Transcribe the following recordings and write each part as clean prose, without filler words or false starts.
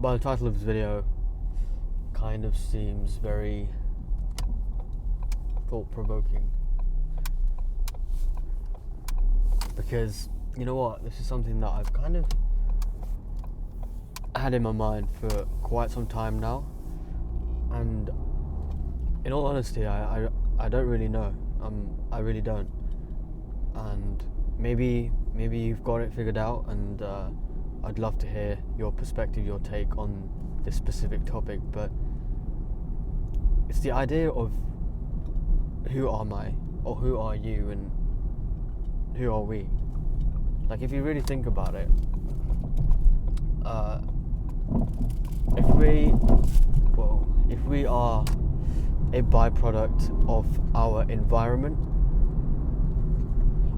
by the title of this video, kind of seems very thought-provoking. Because, you know what, this is something that I've kind of had in my mind for quite some time now. And in all honesty, I don't really know. I really don't. And maybe you've got it figured out, and I'd love to hear your perspective, your take on this specific topic. But it's the idea of who am I, or who are you, and who are we? Like, if you really think about it, if we are a byproduct of our environment,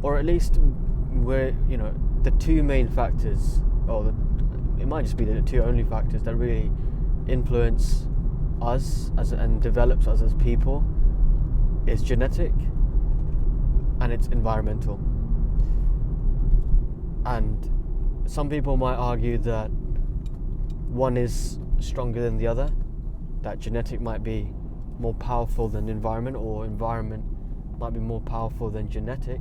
or at least we're, the two main factors, it might just be the two only factors that really influence us and develops us as people, is genetic and it's environmental. And some people might argue that one is stronger than the other, that genetic might be more powerful than environment, or environment might be more powerful than genetic.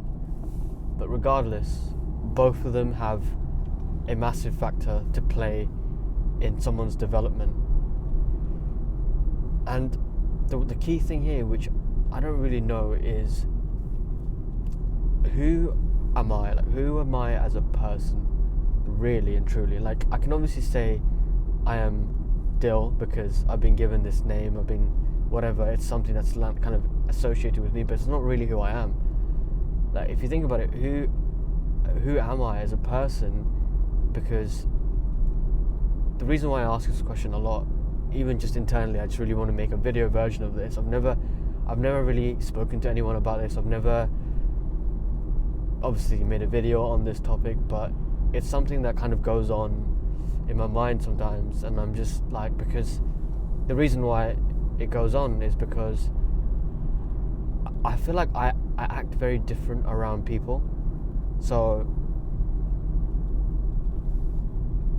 But regardless, both of them have a massive factor to play in someone's development. And the key thing here, which I don't really know, is who am I? Like, who am I as a person, really and truly? Like, I can obviously say I am Dill because I've been given this name, I've been whatever, it's something that's kind of associated with me, but it's not really who I am. Like, if you think about it, who am I as a person? Because the reason why I ask this question a lot, even just internally, I just really want to make a video version of this. I've never really spoken to anyone about this. I've never obviously made a video on this topic, but it's something that kind of goes on in my mind sometimes, and I'm just like, because the reason why it goes on is because I feel like I act very different around people. So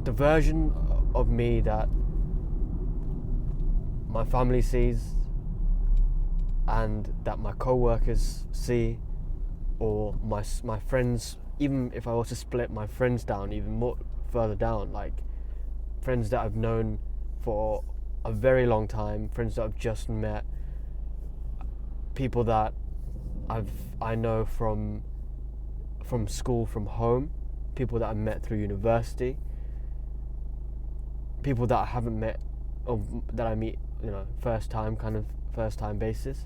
the version of me that my family sees and that my co-workers see, or my friends, even if I was to split my friends down even more further down, like friends that I've known for a very long time, friends that I've just met, people that I know from school, from home, people that I met through university, people that I haven't met, or that I meet, first time basis,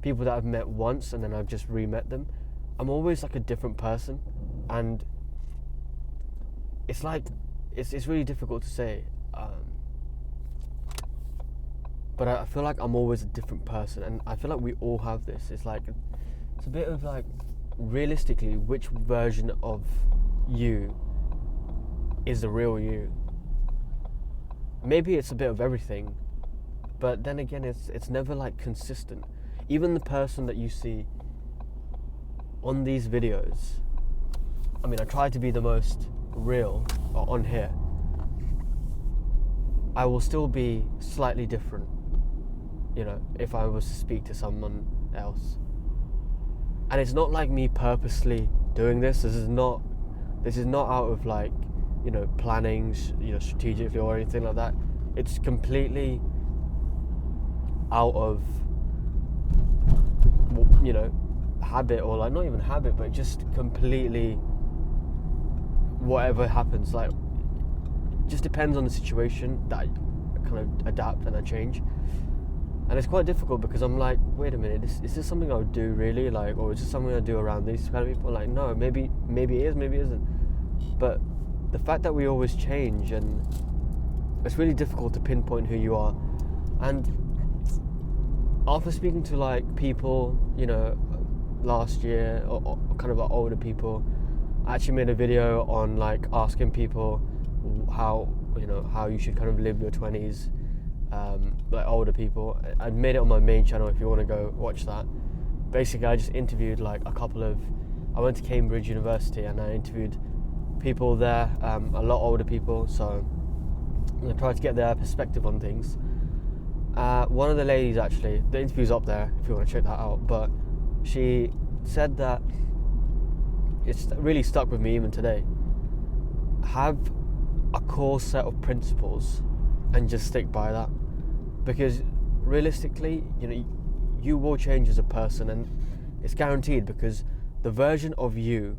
people that I've met once and then I've just re-met them. I'm always like a different person, and it's like it's really difficult to say, but I feel like I'm always a different person, and I feel like we all have this. It's a bit of like, realistically, which version of you is the real you? Maybe it's a bit of everything, but then again, it's never like consistent. Even the person that you see on these videos, I mean, I try to be the most real on here, I will still be slightly different, if I was to speak to someone else. And it's not like me purposely doing this. This is not out of like, planning, strategically or anything like that. It's completely out of, habit, or like, not even habit, but just completely whatever happens. Like, it just depends on the situation that I kind of adapt and I change. And it's quite difficult because I'm like, wait a minute, is this something I would do really? Like, or is this something I do around these kind of people? Like, no, maybe it is, maybe it isn't. But the fact that we always change, and it's really difficult to pinpoint who you are. And after speaking to like people, last year, or kind of like older people, I actually made a video on like asking people how you should kind of live your 20s, like older people. I made it on my main channel if you want to go watch that. Basically, I just interviewed like I went to Cambridge University and I interviewed people there, a lot older people. So and I try to get their perspective on things. One of the ladies, actually, the interview's up there if you want to check that out, but she said that it's really stuck with me even today. Have a core set of principles and just stick by that, because realistically, you will change as a person, and it's guaranteed, because the version of you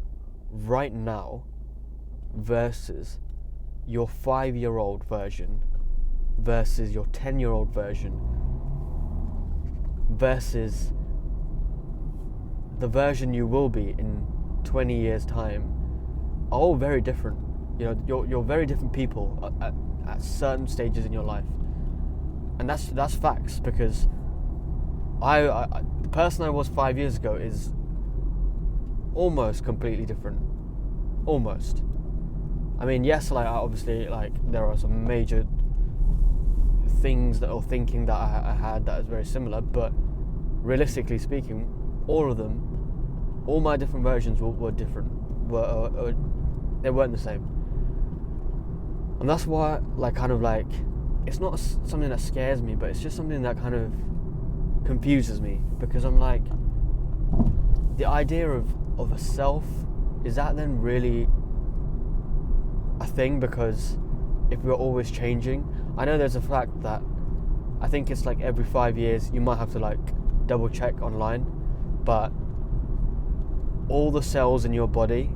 right now versus your 5-year-old version versus your 10-year-old version versus the version you will be in 20 years time are all very different. You're very different people at certain stages in your life, and that's facts, because the person I was 5 years ago is almost completely different. Almost. I mean, yes, obviously, there are some major things or thinking that I had that is very similar, but realistically speaking, all my different versions were different. They weren't the same, and that's why, it's not something that scares me, but it's just something that kind of confuses me, because I'm like, the idea of a self, is that then really a thing? Because if we're always changing, I know there's a fact that I think it's every 5 years you might have to double check online, but all the cells in your body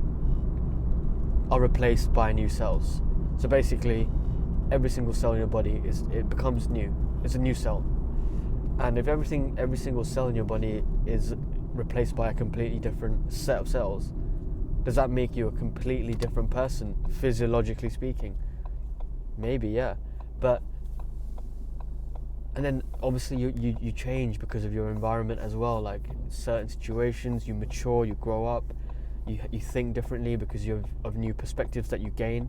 are replaced by new cells. So basically, every single cell in your body becomes new. It's a new cell. And if every single cell in your body is replaced by a completely different set of cells, does that make you a completely different person, physiologically speaking? Maybe, yeah. And then obviously you change because of your environment as well. Certain situations, you mature, you grow up, you think differently because of new perspectives that you gain.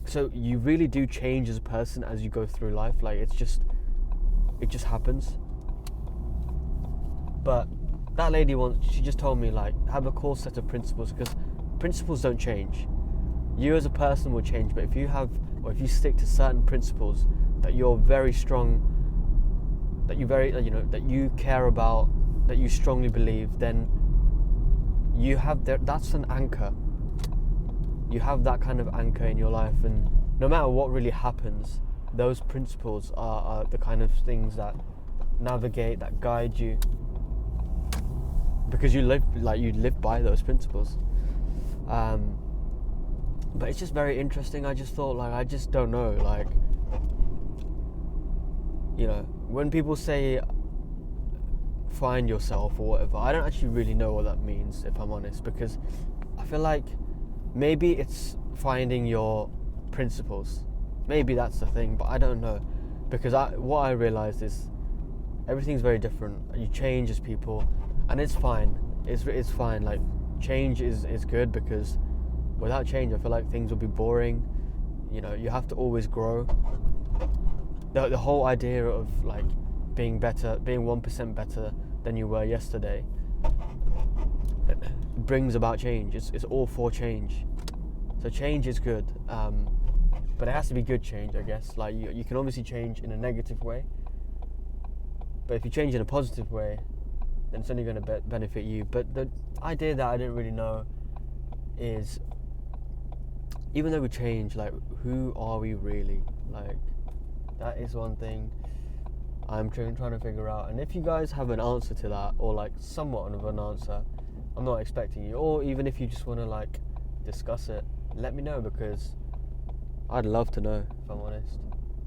So you really do change as a person as you go through life. It just happens. But that lady she just told me, have a core set of principles, because principles don't change. You as a person will change, but if you stick to certain principles that you're very strong, that you care about, that you strongly believe, then you have that's an anchor. You have that kind of anchor in your life, and no matter what really happens, those principles are the kind of things that navigate, that guide you, because you live by those principles. But it's just very interesting. I just thought, I just don't know, when people say find yourself or whatever, I don't actually really know what that means, if I'm honest, because I feel like maybe it's finding your principles. Maybe that's the thing, but I don't know, because what I realized is everything's very different. You change as people, and it's fine. It's fine. Change is good, because without change, I feel like things will be boring. You have to always grow. The whole idea of being better, being 1% better than you were yesterday, brings about change. It's all for change. So change is good, but it has to be good change, I guess. You can obviously change in a negative way, but if you change in a positive way, then it's only going to benefit you. But the idea that I didn't really know is, even though we change, who are we really? That is one thing I'm trying to figure out. And if you guys have an answer to that, or somewhat of an answer, I'm not expecting you, or even if you just want to discuss it, let me know, because I'd love to know, if I'm honest.